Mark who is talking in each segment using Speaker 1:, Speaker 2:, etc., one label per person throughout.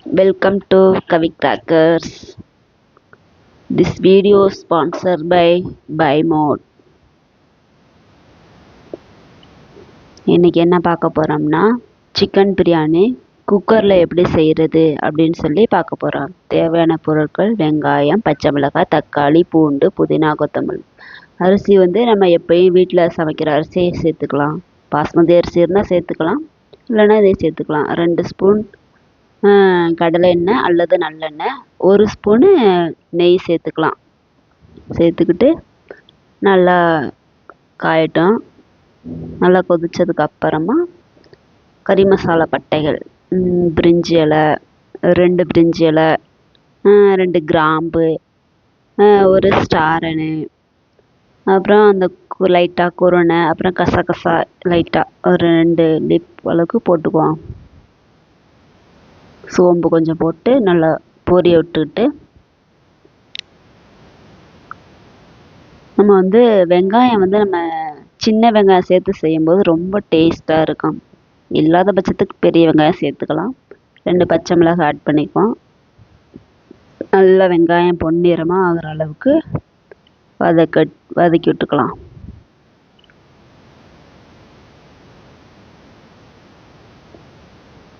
Speaker 1: Welcome to Kavi Crackers. This video is sponsored by Mode. இன்னைக்கு என்ன பார்க்க போறோம்னா சிக்கன் பிரியாணி குக்கரில் எப்படி செய்கிறது அப்படின்னு சொல்லி பார்க்க போகிறோம். தேவையான பொருட்கள் வெங்காயம், பச்சை மிளகாய், தக்காளி, பூண்டு, புதினா, கொத்தமல்லி. அரிசி நம்ம எப்பயும் வீட்டில் சமைக்கிற அரிசியை சேர்த்துக்கலாம். பாஸ்மதி அரிசி இருந்தால் சேர்த்துக்கலாம், இல்லைன்னா இதை சேர்த்துக்கலாம். 2 ஸ்பூன் கடலை எண்ணெய் அல்லது நல்லெண்ணெய், 1 ஸ்பூனு நெய் சேர்த்துக்கலாம். சேர்த்துக்கிட்டு நல்லா காயட்டும். நல்லா கொதிச்சதுக்கு அப்புறமா கறி மசாலா பட்டைகள், பிரிஞ்சி இலை, 2 பிரிஞ்சி இலை, 2 கிராம்பு, 1 ஸ்டார் அணி, அப்புறம் அந்த லைட்டாக குருணை, அப்புறம் கசகசா லைட்டாக ஒரு 2 லிப் அளவுக்கு போட்டுக்குவோம். சோம்பு கொஞ்சம் போட்டு நல்லா பொரிய விட்டுக்கிட்டு நம்ம வெங்காயம் நம்ம சின்ன வெங்காயம் சேர்த்து செய்யும்போது ரொம்ப டேஸ்ட்டாக இருக்கும். இல்லாத பட்சத்துக்கு பெரிய வெங்காயம் சேர்த்துக்கலாம். 2 பச்சை மிளகாய் ஆட் பண்ணிக்குவோம். நல்லா வெங்காயம் பொன்னிறமாக ஆகிற அளவுக்கு வதக்கி விட்டுக்கலாம்.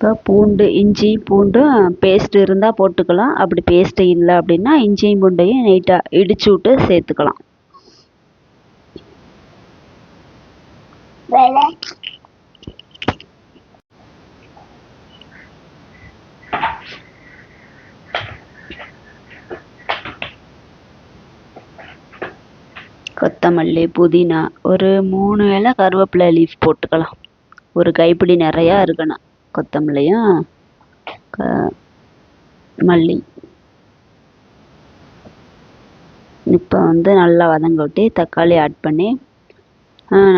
Speaker 1: இப்போ பூண்டு, இஞ்சி பூண்டு பேஸ்ட் இருந்தால் போட்டுக்கலாம். அப்படி பேஸ்ட்டு இல்லை அப்படின்னா இஞ்சியும் பூண்டையும் நீட்டாக இடிச்சு விட்டு சேர்த்துக்கலாம். கொத்தமல்லி, புதினா, ஒரு 3 இலை கருவேப்பிலை லீஃப் போட்டுக்கலாம். ஒரு கைப்பிடி நிறையா இருக்கணும் கொத்தமல்லியும் மல்லி. இப்போ நல்லா வதங்க விட்டு தக்காளி ஆட் பண்ணி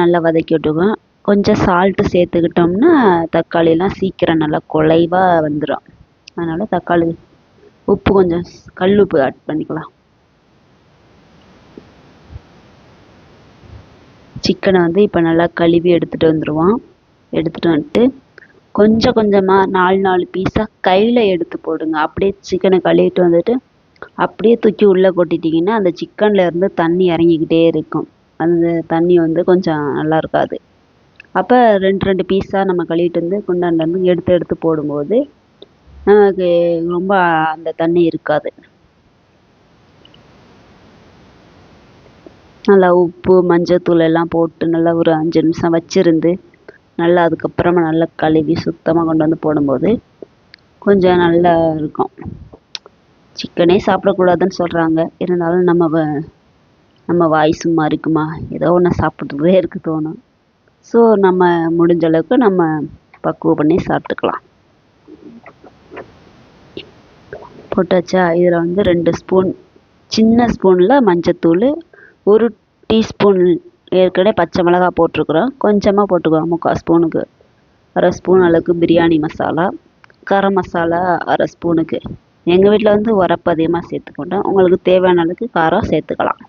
Speaker 1: நல்லா வதக்கி விட்டுக்குவோம். கொஞ்சம் சால்ட்டு சேர்த்துக்கிட்டோம்னா தக்காளிலாம் சீக்கிரம் நல்லா குலைவாக வந்துடும். அதனால் தக்காளி, உப்பு கொஞ்சம் கல் உப்பு ஆட் பண்ணிக்கலாம். சிக்கனை இப்போ நல்லா கழுவி எடுத்துகிட்டு வந்துடுவோம். எடுத்துகிட்டு வந்துட்டு கொஞ்சம் கொஞ்சமாக 4 பீஸாக கையில் எடுத்து போடுங்க. அப்படியே சிக்கனை கழுவிட்டு வந்துட்டு அப்படியே தூக்கி உள்ளே கொட்டிட்டிங்கன்னா அந்த சிக்கனில் இருந்து தண்ணி இறங்கிக்கிட்டே இருக்கும். அந்த தண்ணி கொஞ்சம் நல்லா இருக்காது. அப்போ 2 பீஸாக நம்ம கழுவிட்டு குண்டான்லேருந்து எடுத்து போடும்போது நமக்கு ரொம்ப அந்த தண்ணி இருக்காது. நல்லா உப்பு, மஞ்சத்தூள் எல்லாம் போட்டு நல்லா ஒரு 5 நிமிஷம் வச்சிருந்து நல்லா அதுக்கப்புறமா நல்லா கழுவி சுத்தமாக கொண்டு போடும்போது கொஞ்சம் நல்லா இருக்கும். சிக்கனே சாப்பிடக்கூடாதுன்னு சொல்கிறாங்க, இருந்தாலும் நம்ம வாய் சும்மா இருக்குமா, ஏதோ ஒன்று சாப்பிட்டுட்டே இருக்க தோணும். ஸோ நம்ம முடிஞ்ச அளவுக்கு நம்ம பக்குவம் பண்ணி சாப்பிட்டுக்கலாம். போட்டாச்சா? இதில் 2 ஸ்பூன் சின்ன ஸ்பூனில் மஞ்சத்தூள், 1 டீஸ்பூன் ஏற்கனவே பச்சை மிளகாய் போட்டிருக்குறோம், கொஞ்சமாக போட்டுக்குவோம். 3/4 ஸ்பூனுக்கு 1/2 ஸ்பூன் அளவுக்கு பிரியாணி மசாலா, கரம் மசாலா 1/2 ஸ்பூனுக்கு. எங்கள் வீட்டில் உரப்பு அதிகமாக சேர்த்துக்கிட்டோம். உங்களுக்கு தேவையான அளவுக்கு காரம் சேர்த்துக்கலாம்.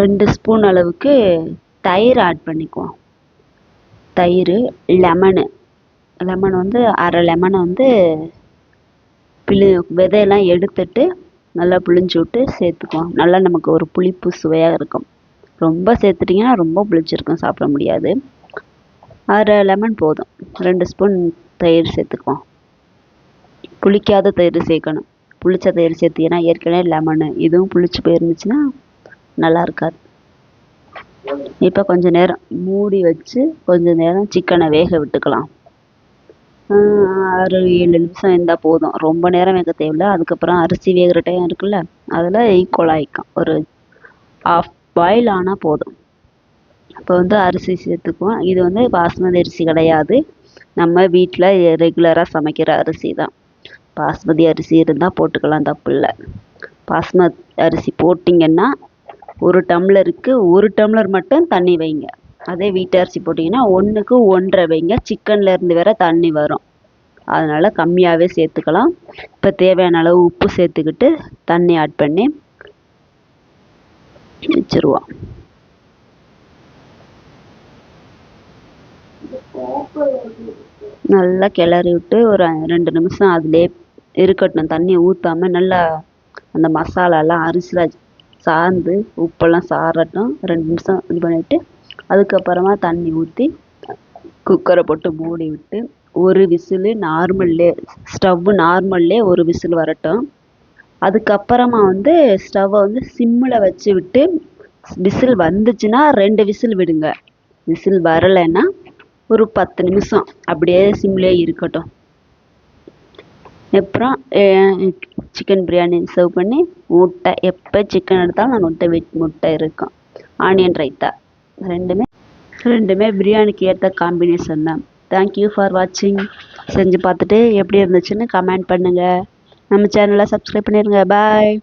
Speaker 1: ரெண்டு ஸ்பூன் அளவுக்கு தயிர் ஆட் பண்ணிக்குவோம். தயிர், லெமன் 1/2 லெமனை விதையெல்லாம் எடுத்துட்டு நல்லா புளிஞ்சு விட்டு சேர்த்துக்குவோம். நல்லா நமக்கு ஒரு புளிப்பு சுவையாக இருக்கும். ரொம்ப சேர்த்துட்டிங்கன்னா ரொம்ப புளிச்சிருக்கும், சாப்பிட முடியாது. 1/2 லெமன் போதும். 2 ஸ்பூன் தயிர் சேர்த்துக்குவோம். புளிக்காத தயிர் சேர்க்கணும். புளிச்ச தயிர் சேர்த்திங்கன்னா ஏற்கனவே லெமனு இதுவும் புளிச்சு போயிருந்துச்சுன்னா நல்லா இருக்காது. இப்போ கொஞ்ச நேரம் மூடி வச்சு கொஞ்ச நேரம் சிக்கனை வேக விட்டுக்கலாம். 6-7 நிமிஷம் இருந்தால் போதும். ரொம்ப நேரம் வேக தேவையில்லை. அதுக்கப்புறம் அரிசி வேகிற டைம் இருக்குல்ல, அதில் ஈக்குவல் ஆகிக்கும். ஒரு 1/2 பாயில் ஆனால் போதும். இப்போ அரிசி சேர்த்துக்குவோம். இது பாஸ்மதி அரிசி கிடையாது, நம்ம வீட்டில் ரெகுலராக சமைக்கிற அரிசி தான். பாஸ்மதி அரிசி இருந்தால் போட்டுக்கலாம், தப்பு இல்லை. பாஸ்மதி அரிசி போட்டிங்கன்னா 1 டம்ளருக்கு 1 டம்ளர் மட்டும் தண்ணி வைங்க. அதே வீட்டு அரிசி போட்டிங்கன்னா 1க்கு 1.5 வைங்க. சிக்கன்ல இருந்து வேற தண்ணி வரும், அதனால கம்மியாகவே சேர்த்துக்கலாம். இப்போ தேவையான அளவு உப்பு சேர்த்துக்கிட்டு தண்ணி ஆட் பண்ணி வச்சுருவோம். நல்லா கிளறி விட்டு ஒரு 2 நிமிஷம் அதிலே இருக்கட்டும். தண்ணி ஊற்றாம நல்லா அந்த மசாலாலாம் அரிசியில் சார்ந்து உப்பெல்லாம் சாரட்டும். 2 நிமிஷம் இது பண்ணிவிட்டு அதுக்கப்புறமா தண்ணி ஊற்றி குக்கரை போட்டு மூடி விட்டு ஒரு விசிலு நார்மல்லே ஒரு விசில் வரட்டும். அதுக்கப்புறமா ஸ்டவ்வை சிம்மில் வச்சு விட்டு விசில் வந்துச்சுன்னா 2 விசில் விடுங்க. விசில் வரலைன்னா ஒரு 10 நிமிஷம் அப்படியே சிம்லேயே இருக்கட்டும். அப்புறம் சிக்கன் பிரியாணி சர்வ் பண்ணி முட்டை, எப்போ சிக்கன் எடுத்தாலும் முட்டை இருக்கும். ஆனியன் ரைத்தா ரெண்டுமே பிரியாணிக்கு ஏற்ற காம்பினேஷன் தான். தேங்க்யூ ஃபார் வாட்சிங். செஞ்சு பார்த்துட்டு எப்படி இருந்துச்சுன்னு கமெண்ட் பண்ணுங்கள். நம்ம சேனலை சப்ஸ்கிரைப் பண்ணிடுங்க. பாய்.